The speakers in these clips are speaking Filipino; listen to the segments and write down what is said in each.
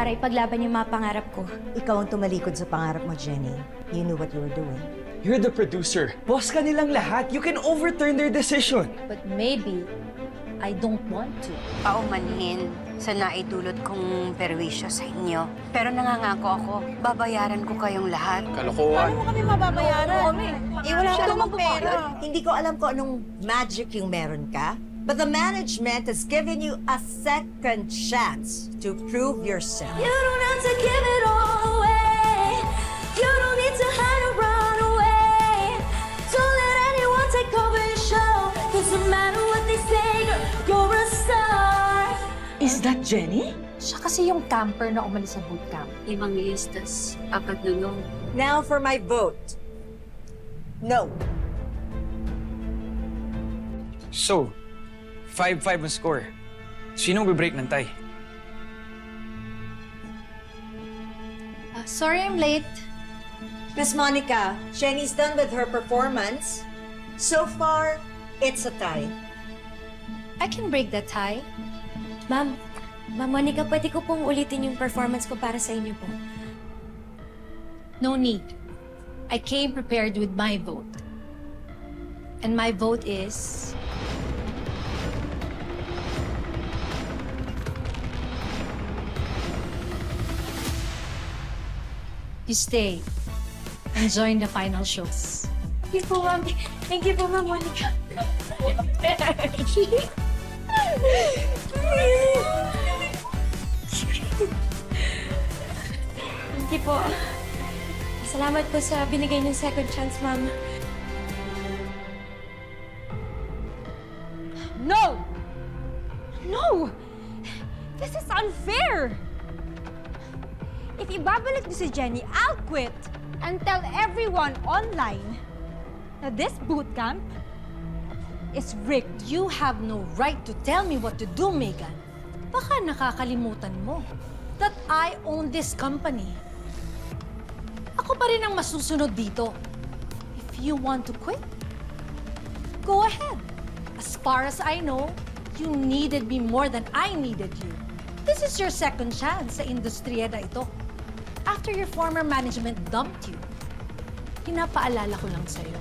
para ipaglaban yung mga pangarap ko. Ikaw ang tumalikod sa pangarap mo, Jenny. You knew what you were doing. You're the producer. Boss ka nilang lahat. You can overturn their decision. But maybe, I don't want to. Paumanhin sa naidulot kong perwisyo sa inyo. Pero nangangako ako, babayaran ko kayong lahat. Kalokohan. Wala ka namang pera. Hindi ko alam kung anong magic yung meron ka. But the management has given you a second chance to prove yourself. You don't have to give it all away. You don't need to hide or run away. Don't let anyone take over your show. 'Cause no matter what they say, girl, you're a star. Is that Jenny? Siya kasi yung camper na umalis sa bootcamp. Evangelistas, apat dulong. Now for my vote. No. So, 5-5 ang score. Sinong bibreak ng tie? Sorry I'm late. Miss Monica, Jenny's done with her performance. So far, it's a tie. I can break that tie. Ma'am Monica, pwede ko pong ulitin yung performance ko para sa inyo po. No need. I came prepared with my vote. And my vote is... You stay and join the final shows. Thank you po, ma'am. Thank you po, Ma'am Monica. Thank you po. Salamat po sa binigay niyong second chance, ma'am. No! No! This is unfair! If ibabalik niyo si Jenny, I'll quit and tell everyone online na this bootcamp is rigged. You have no right to tell me what to do, Megan. Baka nakakalimutan mo that I own this company. Ako pa rin ang masusunod dito. If you want to quit, go ahead. As far as I know, you needed me more than I needed you. This is your second chance sa industriya na ito. After your former management dumped you, pinapaalala ko lang sa'yo.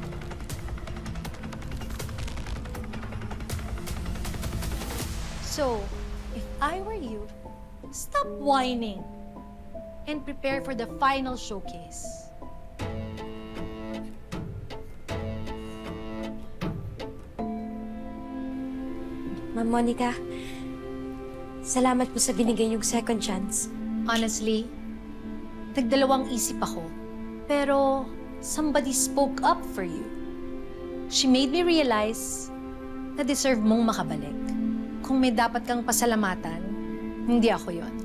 So, if I were you, stop whining and prepare for the final showcase. Ma'am Monica, salamat po sa binigay niyong second chance. Honestly, nagdalawang isip ako. Pero somebody spoke up for you. She made me realize na deserve mong makabalik. Kung may dapat kang pasalamatan, hindi ako yon.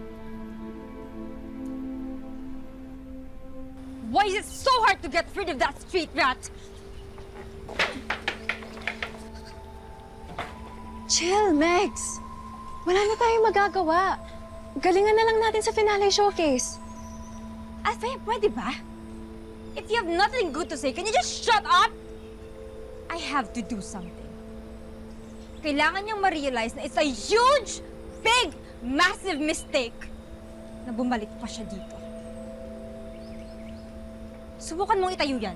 Why is it so hard to get rid of that street rat? Chill, Megs. Wala na tayong magagawa. Galingan na lang natin sa finale showcase. Ate, pwede ba? If you have nothing good to say, can you just shut up? I have to do something. Kailangan niyang ma-realize na it's a huge, big, massive mistake na bumalik pa siya dito. Subukan mong itayo yan.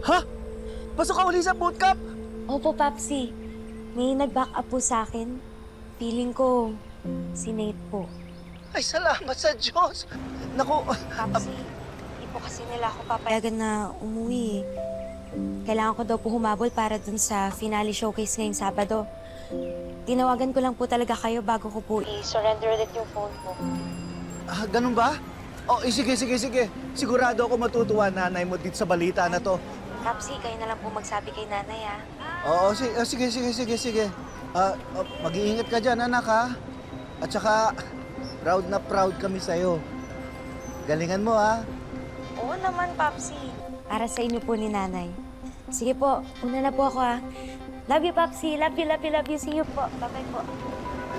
Ha? Pasok ka uli sa bootcamp? Opo, Papsi. May nag-back up po sa akin. Feeling ko, si Nate po. Ay, salamat sa Diyos. Naku, Papsi, hindi po kasi nila ako papayagan na umuwi. Kailangan ko daw po humabol para dun sa finale showcase ngayong Sabado. Tinawagan ko lang po talaga kayo bago ko po i-surrender ulit yung phone ko. ganun ba? Oh, sige. Sigurado ako matutuwa nanay mo dito sa balita na to. Papsi, kayo na lang po magsabi kay nanay, ha? Oo, sige. Mag-iingat ka dyan, anak, ha? At saka, proud na proud kami sa'yo. Galingan mo, ha? Oo naman, Papsi. Para sa inyo po ni nanay. Sige po, una na po ako, ha? Love you, Papsi. Love you. See you po. Bye-bye po.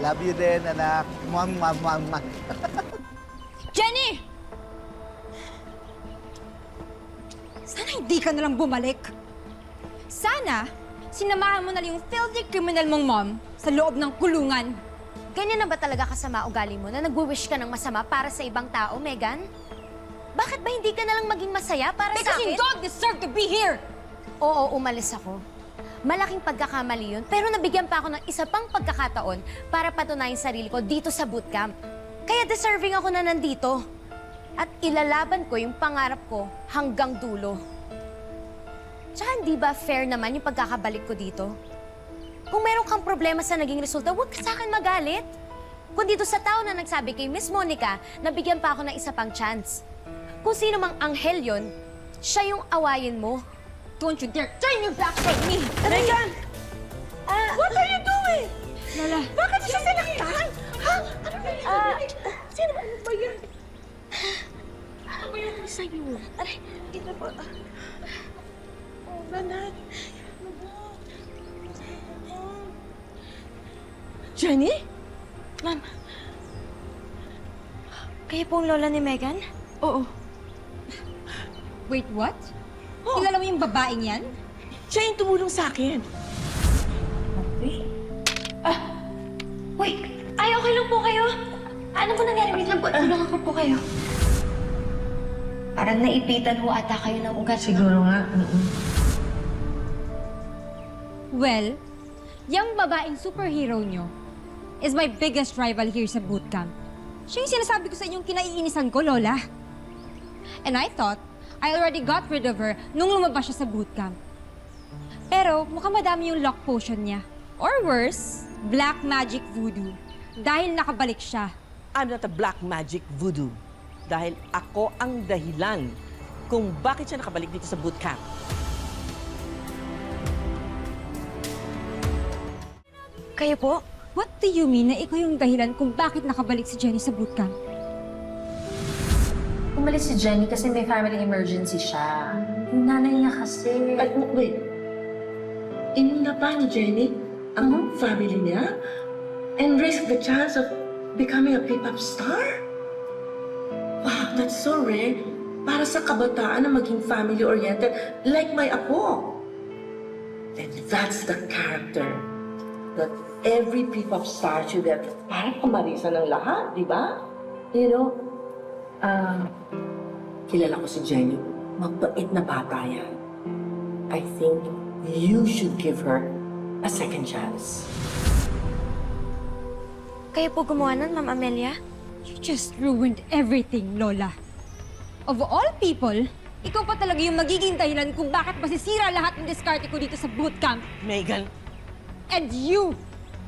Love you din, anak. Mwah. Jenny! Sana hindi ka nalang bumalik. Sana, sinamahan mo na lang yung filthy criminal mong mom sa loob ng kulungan. Ganyan na ba talaga kasama ugali mo na nagwi-wish ka ng masama para sa ibang tao, Megan? Bakit ba hindi ka na lang maging masaya para sa Because akin? you don't deserve to be here! Oo, umalis ako. Malaking pagkakamali yun, pero nabigyan pa ako ng isa pang pagkakataon para patunayan sarili ko dito sa bootcamp. Kaya deserving ako na nandito. At ilalaban ko yung pangarap ko hanggang dulo. Tsaka hindi ba fair naman yung pagkakabalik ko dito? Kung meron kang problema sa naging resulta, huwag ka sa akin magalit. Kung dito sa tao na nagsabi kay Miss Monica, nabigyan pa ako ng isa pang chance. Kung sino mang anghel yon, siya yung awayin mo. Don't you dare turn your back on me! Megan! What are you doing? Lola, Bakit siya sinaktan? Ha? Ano ba yun? Sino ba? Ano ba yun? Ano ba yun sa'yo? Aray, dito po. Oh, Banat. Jenny? Ma'am, Kayo pong lola ni Megan? oo. wait, what? Kilala mo yung babaeng yan? Siya yung tumulong sa akin. Uy! Ay, okay lang po kayo. Ano po nangyari? Wait lang po. Tulungan ko po kayo. Parang naipitan ho ata kayo ng ugat. Siguro nga. Well, yung babaeng superhero nyo is my biggest rival here sa bootcamp. Siya yung sinasabi ko sa inyong kinaiinisan ko, Lola. And I thought I already got rid of her nung lumabas siya sa bootcamp. Pero mukhang madami yung lock potion niya. Or worse, black magic voodoo. Dahil nakabalik siya. I'm not a black magic voodoo. Dahil ako ang dahilan kung bakit siya nakabalik dito sa bootcamp. Kayo po? What do you mean na ikaw yung dahilan kung bakit nakabalik si Jenny sa bootcamp? Umalis si Jenny kasi may family emergency siya. Yung nanay niya kasi... Wait. Inuna pa ni Jenny ang family niya and risk the chance of becoming a P-pop star? Wow, that's so rare. Para sa kabataan na maging family-oriented like my apo. And that's the character that every P-pop star should have. Parang kamarisan ng lahat, di ba? You know, kilala ko si Jenny. Mabait na bata yan. I think you should give her a second chance. Kayo po gumawa nun, Ma'am Amelia? You just ruined everything, Lola. Of all people, ikaw pa talaga yung magiging dahilan kung bakit masisira lahat ng diskarte ko dito sa bootcamp. Megan, And you!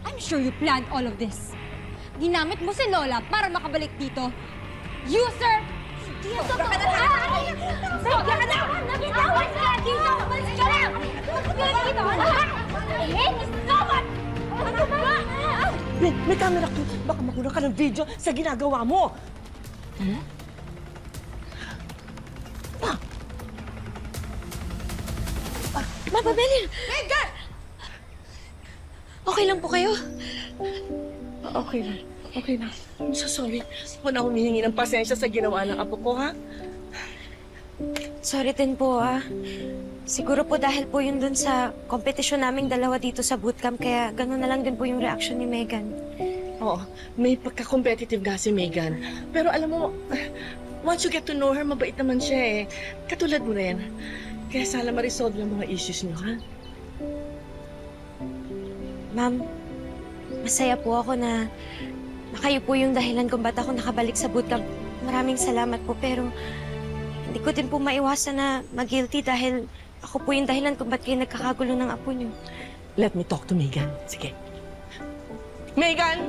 I'm sure you planned all of this. Ginamit mo si Lola para makabalik dito. You, sir! Hindi yan totoo! Sobra ka na! Nabitawan ka dito! Umalis ka na! Umalis dito! Stop it! Ano ba? may camera ko. Baka makuha ka ng video sa ginagawa mo. Ma'am Amelia! Megan! Okay lang po kayo? Okay na. Okay na. I'm so sorry. Ako na humihingi ng pasensya sa ginawa ng apo ko, ha? Sorry din po, ah. Siguro po dahil po yun dun sa kompetisyon naming dalawa dito sa bootcamp, kaya gano'n na lang din po yung reaction ni Megan. Oo, may pagka-competitive nga si Megan. Pero alam mo, once you get to know her, mabait naman siya eh. Katulad mo rin. Kaya sana ma-resolve yung mga issues niyo, ha? Ma'am, masaya po ako na kayo po yung dahilan kung ba't ako nakabalik sa bootcamp. Maraming salamat po, pero hindi ko din po maiwasan na mag-guilty dahil ako po yung dahilan kung ba't kayo nagkakagulo ng apo niyo. Let me talk to Megan. Sige. Megan!